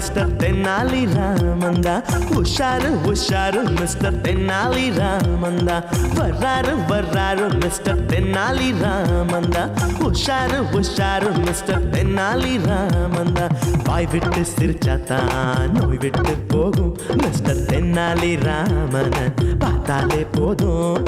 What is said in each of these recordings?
Mister Tenali ராமந்தா, உஷாரு உஷாரு mister Tenali ராமந்தா, வர்றாரு வர்றாரு மிஸ்டர் தென்னாலி ராமந்தா, உஷாரு உஷாரு மிஸ்டர் தென்னாலி ராமந்தா. வாய் விட்டு சிரிச்சாத்தான் நோய் விட்டு போகும் மிஸ்டர் தென்னாலி ராமன் பார்த்தாலே போதும்.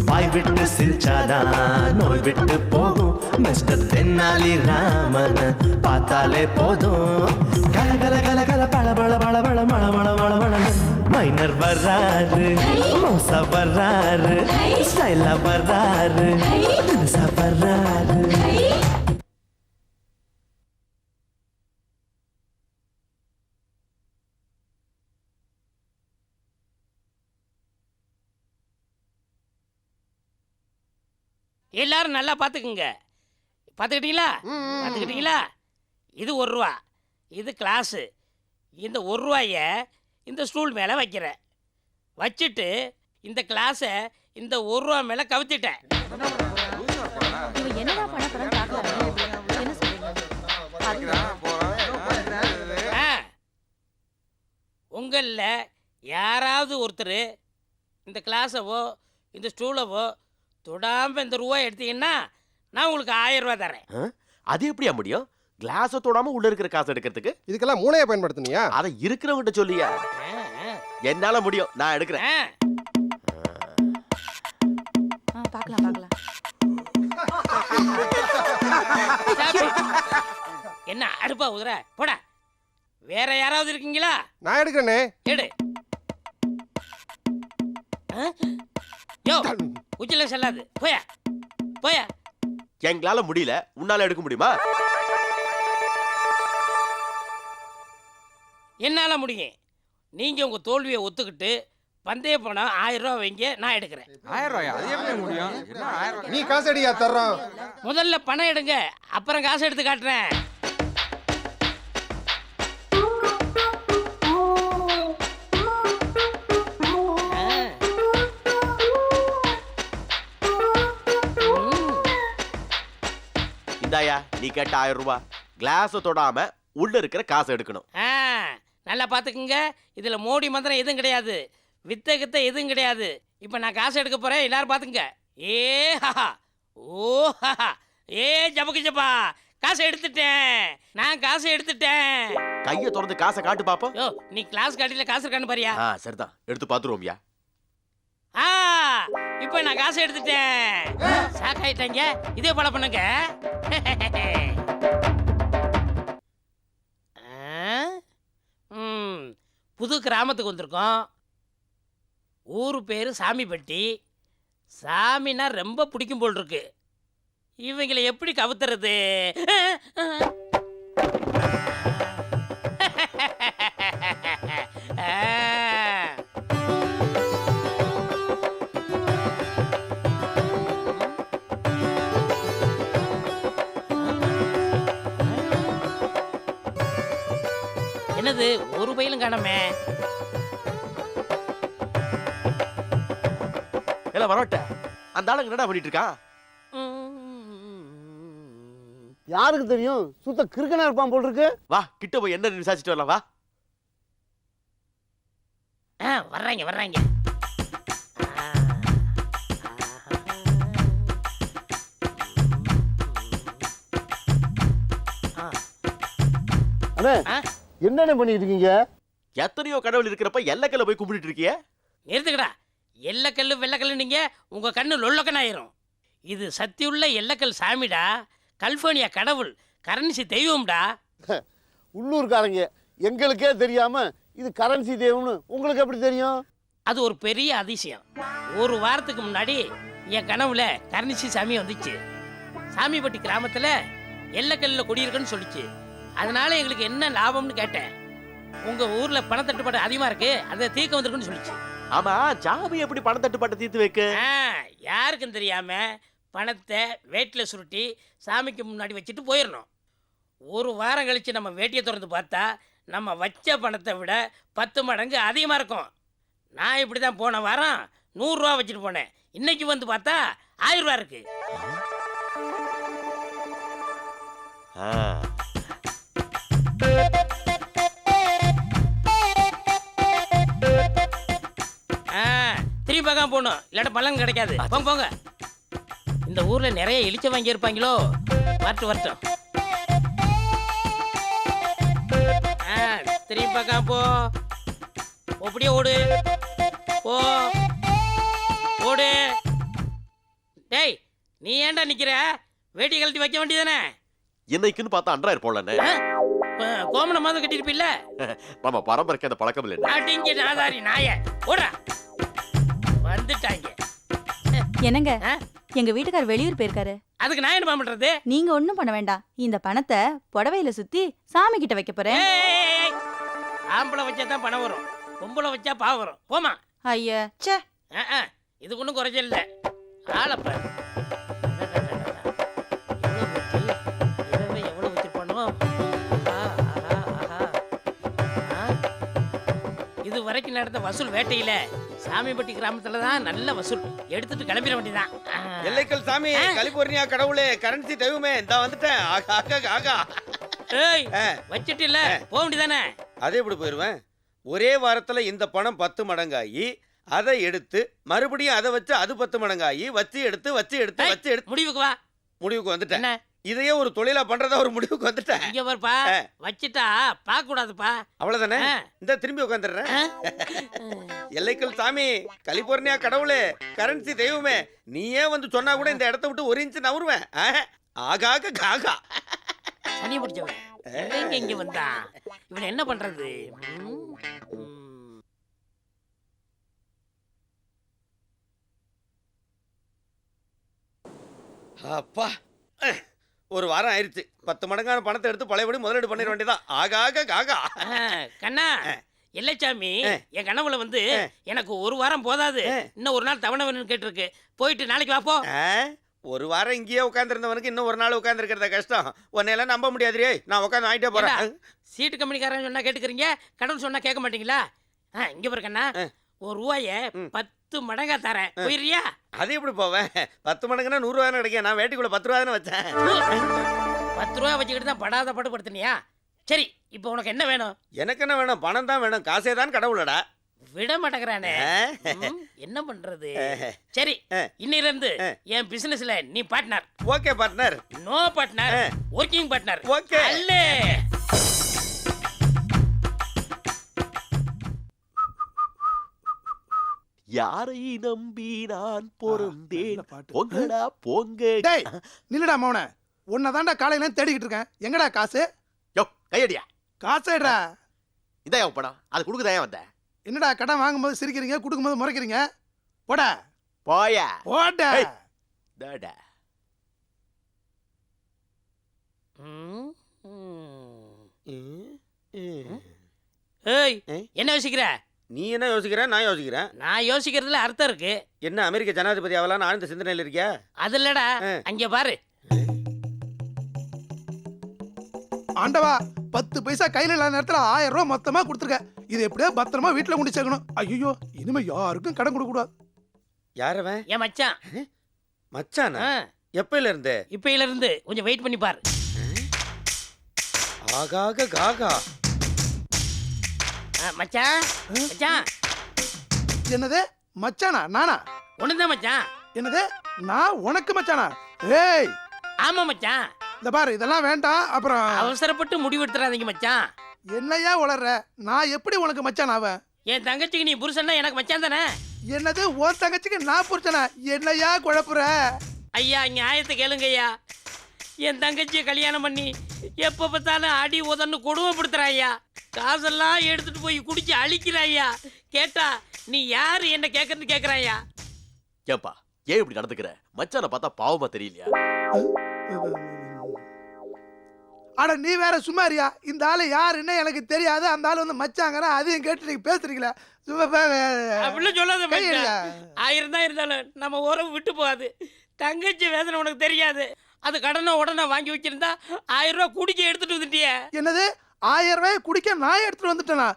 வாய் விட்டு சிரிச்சாதான் நோய் விட்டு போகும் மிஸ்டர் தென்னாலி ராமன் பார்த்தாலே போதும். கல கல கல கல பள பள பள பள மள மள மள மள. மைனர் வர்றாரு, மோசா வர்றாரு, ஸ்டைலா வர்றாரு, தினுசா வர்றாரு. எல்லாரும் நல்லா பார்த்துக்குங்க. பார்த்துக்கிட்டீங்களா? இது 1 ரூபா, இது கிளாஸு. இந்த 1 ரூபாய இந்த ஸ்டூல் மேலே வைக்கிறேன். வச்சுட்டு இந்த கிளாஸை இந்த 1 ரூபா மேலே கவுத்திட்டேன். உங்களில் யாராவது ஒருத்தர் இந்த கிளாஸவோ இந்த ஸ்டூலவோ தொடாமல் இந்த ரூபா எடுத்தீங்கன்னா நான் உங்களுக்கு 1000 ரூபா தரேன். அது எப்படியா முடியும்? கிளாஸை தொடாம உள்ள இருக்கிற காசு எடுக்கிறதுக்கு இதுக்கெல்லாம் மூளையை பயன்படுத்தினியா? அதை இருக்கிறவங்கிட்ட சொல்லியா? என்னால முடியும், நான் எடுக்கிறேன். என்ன அடுப்பா உதுற? போட. வேற யாராவது இருக்கீங்களா? நான் எடுக்கிறேனே. எடு. யோ, உச்சில செல்லாது. போயா போயா. எங்களால முடியல, உன்னால எடுக்க முடியுமா? என்னால முடியும். நீங்க உங்க தோல்வியை ஒத்துக்கிட்டு பந்தய பணம் 1000 ரூபா வைங்க, நான் எடுக்கிறேன். 1000 ரூபாயா? அது எப்படி முடியும்? என்ன 1000 ரூபாய்? நீ காசு அடியா தர்றோம். முதல்ல பணம் எடுங்க, அப்புறம் காசு எடுத்து காட்டுறேன். இந்தாயா, நீ கேட்ட 1000 ரூபாய். கிளாஸை தொடாம உள்ள இருக்கிற காசை எடுக்கணும். நல்லா பார்த்துக்குங்க. இதில் மோடி மந்திரம் எதுவும் கிடையாது, வித்த கித்த எதுவும் கிடையாது. இப்போ நான் காசு எடுக்க போகிறேன், எல்லாரும் பார்த்துங்க. ஏ ஹா, ஓ ஹா, ஏ ஜபக்கு ஜபா, காசை எடுத்துட்டேன். நான் காசை எடுத்துட்டேன். கையை திறந்து காசை காட்டு பாப்போம். யோ, நீ கிளாஸ் காட்டில காசு இருக்கான்னு பாரியா? சரிதான், எடுத்து பார்த்துருவோம்யா. இப்போ நான் காசை எடுத்துட்டேன். சாக்காயிட்டாங்க, இதே பல பண்ணுங்க. புது கிராமத்துக்கு வந்திருக்கோம். ஊர் பேர் சாமிப்பட்டி. சாமினா ரொம்ப பிடிக்கும் போல் இருக்கு. இவங்களை எப்படி கவுத்துறது? என்னது, ஒரு பையிலும் காணமே. எல்லாம் வரட்ட. அந்த ஆளுங்க என்னடா பண்ணிட்டு இருக்கா? யாருக்கு தெரியும்? சுத்த கிறுக்கனா இருப்பான் போல் இருக்கு. வா, கிட்ட போய் என்ன விசாரிச்சுட்டு வரலாம். வா. வர்றாங்க. அண்ணே, என்னென்ன பண்ணிட்டு இருக்கீங்க? எத்தனையோ கடவுள் இருக்கிறப்ப எல்லக்கல்ல போய் கும்பிட்டு இருக்கிய? நிறுத்துக்கடா. எல்லக்கல்லு வெள்ளக்கல்லு நீங்க உங்க கண்ணு லொல்லக்கனாயிரும். இது சத்தியுள்ள எல்லக்கல் சாமிடா. கல்போனியா கடவுள், கரன்சி தெய்வம்டா. உள்ளூர்காரங்க எங்களுக்கே தெரியாம இது கரன்சி தெய்வம்னு உங்களுக்கு எப்படி தெரியும்? அது ஒரு பெரிய அதிசயம். ஒரு வாரத்துக்கு முன்னாடி என் கனவுல கரன்சி சாமி வந்துச்சு. சாமிப்பட்டி கிராமத்துல எல்லக்கல்ல குடியிருக்குன்னு சொல்லிச்சு. அதனால எங்களுக்கு என்ன லாபம்னு கேட்டேன். உங்க ஊர்ல பணத்தட்டுப்பாடு அதிகமா இருக்கு, அதை தீர்க்க வந்திருக்குன்னு சொல்லிச்சு. ஆமா, சாமி எப்படி பணத்தட்டுப்பாட்டை தீர்த்து வைக்க? யாருக்கும் தெரியாம பணத்தை வேட்டில சுருட்டி சாமிக்கு முன்னாடி வச்சுட்டு போயிடணும். ஒரு வாரம் கழிச்சு நம்ம வேட்டியை திறந்து பார்த்தா நம்ம வச்ச பணத்தை விட 10 மடங்கு அதிகமாக இருக்கும். நான் இப்படி தான் போன வாரம் 100 ரூபா வச்சுட்டு போனேன். இன்னைக்கு வந்து பார்த்தா 1000 ரூபா இருக்கு. திரும்பி பார்க்காம போகணும், இல்லாட்ட பலன் கிடைக்காது. போங்க போங்க. இந்த ஊர்ல நிறைய இழிச்ச வாங்கி இருப்பாங்களோ. வரட்டும் வரட்டும். திரும்பி பார்க்காம போ. அப்படியே ஓடு. போ ஓடு. டேய், நீ ஏன்டா நிக்கிற? வேட்டி கழட்டி வைக்க வேண்டியதானே? என்னைக்குன்னு பார்த்தா அன்றாயிரம் போடலண்ணே. கோமண மாதிரி கட்டிருப்பில்ல? நம்ம பரம்பரைக்கு அந்த பழக்கம் இல்லை. அடிங்க நாதாரி நாய. ஓடுறா. வந்துட்டாங்க. என்னங்க, எங்க வீட்டுக்கார் வெளியூர் போயிருக்காரு. அதுக்கு நான் என்ன பண்றது? நீங்க ஒண்ணும் பண்ண வேண்டாம். இந்த பணத்தை புடவையில சுத்தி சாமி கிட்ட வைக்க போறேன். ஆம்பளை வச்சாதான் பணம் வரும், பொம்பளை வச்சா பாவம் வரும். போமா. ஐயா ச்சே, இதுக்கு ஒன்றும் குறைச்சல் இல்லை. ஆளப்ப எவ்வளவு வச்சிருப்பானோ. இது வரைக்கும் நடந்த வசூல் வேட்டையில சாமிப்பட்டி கிராமத்துல தான் நல்ல வசூல். எடுத்துட்டு கிளம்பிட வேண்டியதான். எல்லைக்கல் சாமி, கலிபோர்னியா கடவுளே, கரன்சி தெய்வமே, இந்த வந்துட்டேன். ஆகா. ஏய், வச்சிட்டு இல்ல போக வேண்டியதானே? அதே இப்படி போயிருவேன். ஒரே வாரத்துல இந்த பணம் 10 மடங்காகி அதை எடுத்து மறுபடியும் அதை வச்சு அது 10 மடங்காகி வச்சு எடுத்து முடிவுக்கு வா. முடிவுக்கு வந்துட்டேன். என்ன? இதையே ஒரு தொழிலா பண்றதா ஒரு முடிவுக்கு வந்துட்டேன். இங்க பாருப்பா, வச்சிட்டா பார்க்க கூடாதுப்பா. அவ்வளவுதானே? இந்த திரும்பி உட்காந்துடுறேன். எல்லைக்கல் சாமி, கலிபோர்னியா கடவுளே, கரன்சி தெய்வமே, நீயே வந்து சொன்னா கூட இந்த இடத்த விட்டு 1 இன்ச் நவுருவேன். ஆகாக காகா. சனி பிடிச்சவன் இங்க வந்தா இவன் என்ன பண்றது? அப்பா, ஒரு வாரம் ஆயிடுச்சு. 10 மடங்கான பணத்தை எடுத்து பழையபடி முதலீடு பண்ணிட வேண்டியதான். ஆகாக காகா. கண்ணா, எல்லைச்சாமி என் கனவுல வந்து எனக்கு ஒரு வாரம் போதாது, இன்னும் ஒரு நாள் தவணை வேணும்னு கேட்டிருக்கு. போயிட்டு நாளைக்கு வாப்போ. ஒரு வாரம் இங்கேயே உட்காந்துருந்தவனுக்கு இன்னும் ஒரு நாள் உட்காந்துருக்கிறத கஷ்டம். உன்னையெல்லாம் நம்ப முடியாதுரே. நான் உட்காந்து ஆகிட்டே போறேன். சீட்டு கம்பெனிக்காரன் சொன்னா கேட்டுக்கிறீங்க, கடவுள் சொன்னா கேட்க மாட்டீங்களா? இங்க பாரு கண்ணா, ஒரு ரூபாய 10 மடங்கா தரேன், போயிடுறியா? அது எப்படி போவேன்? 10 மடங்குன்னா 100 ரூபா கிடைக்கும். நான் வேட்டிக்குள்ள 10 ரூபா தானே வச்சேன். 10 ரூபா வச்சுக்கிட்டு தான் படாத பாடு படுத்தினியா? சரி, இப்போ உனக்கு என்ன வேணும்? எனக்கு என்ன வேணும்? பணம் தான் வேணும். காசே தான் கடவுளடா. விட மாட்டேங்கிறானே, என்ன பண்றது? சரி, இன்னையில இருந்து என் பிசினஸ்ல நீ partner. Okay partner. No partner, working partner. Okay. அல்லே. யாரை நம்பி நான் பொருந்தேன். பொங்கடா பொங்க. டேய் நில்லுடா மௌன, உன்னதான்டா காலையில தேடிக்கிட்டு இருக்கேன். எங்கடா காசு? யோ, கையடியா. காசேடா. இதாயா படம், அது கொடுக்குதாயா வந்தேன். என்னடா கடன் வாங்கும்போது சிரிக்கிறீங்க, கொடுக்கும்போது முறைக்கிறீங்க? போடா போயா. போடா. டடா. ஏய், என்ன யோசிக்கிற? நீ என்ன யோசிக்கிற? நான் யோசிக்கிறேன். நான் யோசிக்கிறதுல அர்த்தம் இருக்கு. என்ன அமெரிக்க ஜனாதிபதி ஆகலான்னு ஆழ்ந்த சிந்தனையில் இருக்கியா? அது இல்லடா, அங்க பாரு. ஆண்டவா, 10 பைசா கையில இல்லாத நேரத்துல 1000 ரூபாய் மொத்தமா கொடுத்துருக்க. இது எப்படியோ பத்திரமா வீட்டுல கொண்டு சேர்க்கணும். ஐயோ, இனிமே யாருக்கும் கடன் கொடுக்க கூடாது. யாரவன்? என் மச்சான். மச்சானா? எப்பயில இருந்து? இப்பயில இருந்து. கொஞ்சம் வெயிட் பண்ணி பாரு. ஆகாக காகா. மச்சான், மச்சான். என்னது மச்சானா? நானா? ஒண்ணுதான் மச்சான். என்னது நான் உனக்கு மச்சானா? ஏய், ஆமா மச்சான். இந்த பாரு, இதெல்லாம் வேண்டாம். அப்புறம் அவசரப்பட்டு முடிவெடுத்துறாதீங்க மச்சான். என்னையா உளர்ற? நான் எப்படி உனக்கு மச்சான் ஆவேன்? என் தங்கச்சிக்கு நீ புருஷன்னா எனக்கு மச்சான் தானே? என்னது உன் தங்கச்சிக்கு நான் புருஷனா? என்னையா குழப்புற? ஐயா, நியாயத்தை கேளுங்க ஐயா. என் தங்கச்சியை கல்யாணம் பண்ணி எப்ப பார்த்தாலும் அடி உதன்னு கொடுமைப்படுத்துறான் ஐயா. காசெல்லாம் எடுத்துட்டு போய் குடிச்சு அழிக்கிறான் ஐயா. கேட்டா நீ யாரு என்ன கேட்கறது கேட்கறான் ஐயா. ஏப்பா, ஏன் இப்படி நடந்துக்கிற? மச்சான பார்த்தா பாவமா தெரியலையா? அட நீ வேற சும்மாரியா. இந்த ஆளு யாருன்னு எனக்கு தெரியாது. அந்த ஆளு வந்து மச்சாங்கிற அதையும் கேட்டு நீங்க பேசுறீங்களா? அப்படிலாம் சொல்லாத மச்சான். 1000 தான் இருந்தாலும் நம்ம உறவு விட்டு போகாது. தங்கச்சி வேதனை உனக்கு தெரியாது. அது கடனை உடனே வாங்கி வச்சிருந்தா 1000 ரூபாய் குடிக்க எடுத்துட்டு வந்துட்டிய. என்னது 1000 ரூபாய் குடிக்க நான் எடுத்துட்டு வந்துட்டேனா?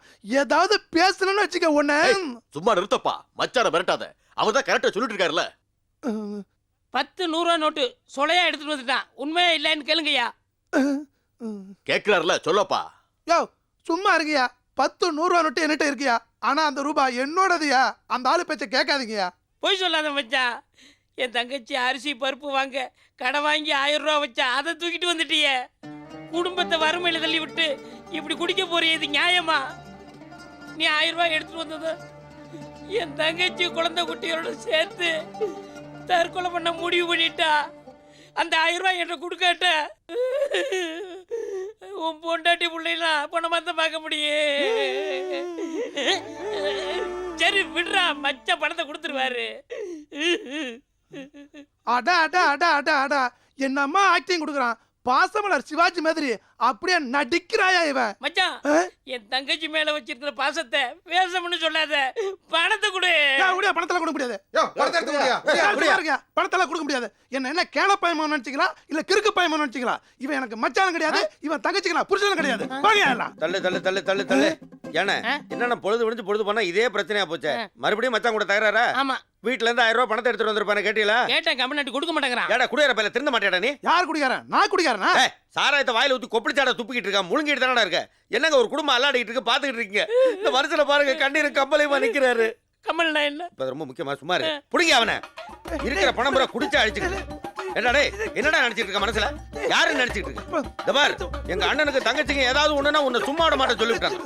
ஏதாவது பேசணும்னு வச்சுக்க உன்ன. சும்மா நிறுத்தப்பா, மச்சான மிரட்டாத. அவர் தான் கரெக்டா சொல்லிட்டு இருக்காருல்ல. 10 100 ரூபா நோட்டு சொலையா எடுத்துட்டு வந்துட்டான். உண்மையா இல்லைன்னு கேளுங்கய்யா. கேக்குறாருல, சொல்லப்பா. யோ சும்மா இருக்கியா? 10 100 ரூபா நோட்டு என்கிட்ட இருக்கியா? ஆனா அந்த ரூபாய் என்னோடதுயா. அந்த ஆளு பேச்ச கேட்காதீங்கயா. போய் சொல்லாத மச்சான். என் தங்கச்சி அரிசி பருப்பு வாங்க கடை வாங்கி 1000 ரூபா வச்சா அதை தூக்கிட்டு வந்துட்டியே. குடும்பத்தை வறுமையில தள்ளி விட்டு இப்படி குடிக்க போறிய, இது நியாயமா? நீ 1000 ரூபாய் எடுத்துட்டு வந்தது என் தங்கச்சி குழந்தை குட்டியோட சேர்த்து தற்கொலை பண்ண முடிவு பண்ணிட்டா. அந்த 1000 ரூபாய் என்கிட்ட கொடுக்காட்ட உன் பொண்டாட்டி பிள்ளைலாம் பணமா தான் பார்க்க முடியும். சரி விடுறா, மச்ச பணத்தை கொடுத்துருவாரு. அடா அடா அடா அடா அடா, என்னம்மா ஆக்டிங் கொடுக்குறான். பாசமலர் சிவாஜி மாதிரி அப்படியே நடிக்கிறாயா இவன். மச்சான், என் தங்கச்சி மேல வச்சிருக்கிற பாசத்தை வேஷம்னு சொல்லாத, பணத்தை கொடு. பணத்தெல்லாம் கொடுக்க முடியாது. யோ, பணத்தை எடுத்து முடியா? பணத்தெல்லாம் கொடுக்க முடியாது. என்ன கேள பயமா நினைச்சீங்களா இல்ல கிறுக்கு பயமா நினைச்சீங்களா? இவன் எனக்கு மச்சானும் கிடையாது, இவன் தங்கச்சிங்களா புருஷனும் கிடையாது. வாங்க எல்லாம். தள்ளு தள்ளு தள்ளு தள்ளு தள்ளு. ஏன்னா என்னன்னா பொழுது விடிஞ்சு பொழுது பண்ணா இதே பிரச்சனையா போச்சே. மறுபடியும் மச்சான் கூட தகராறா? ஆமா, வீட்ல இருந்து 1000 ரூபாய் பணத்தை எடுத்துட்டு வந்திருப்பானே, கேட்டீங்களா? கேட்டேன், கம்பெனி கொடுக்க மாட்டேங்கிறான். ஏடா குடியார பையில திருந்த மாட்டேடா நீ? யார் குடிக்காரன்? நான் குடிக்காரனா? சாராயத்தை வாயில ஊத்தி கொப்பளிச்சாடா துப்பிக்கிட்டு இருக்கா, முழுங்கிட்டு தானடா இருக்க. என்னங்க ஒரு குடும்பம் அல்லாடிட்டு இருக்கு, பாத்துக்கிட்டு இருக்கீங்க. இந்த வருஷத்துல பாருங்க கண்ணீர் கம்பளையுமா நிக்கிறாரு. கம்மல்னா என்ன? இப்ப ரொம்ப முக்கியமா சும்மா இரு. புடிங்க அவனை. இருக்கிற பணம் பூரா குடிச்சா அழிச்சுக்கிட்டு. என்னடா என்னடா நினைச்சிட்டு இருக்க மனசுல? யாரு நினைச்சிட்டு இருக்க? இந்த பார், எங்க அண்ணனுக்கு தங்கச்சிங்க ஏதாவது ஒண்ணுன்னா உன்னை சும்மா விட மாட்டேன் சொல்லிவிட்டாங்க.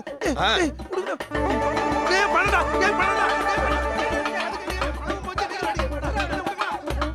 பணம்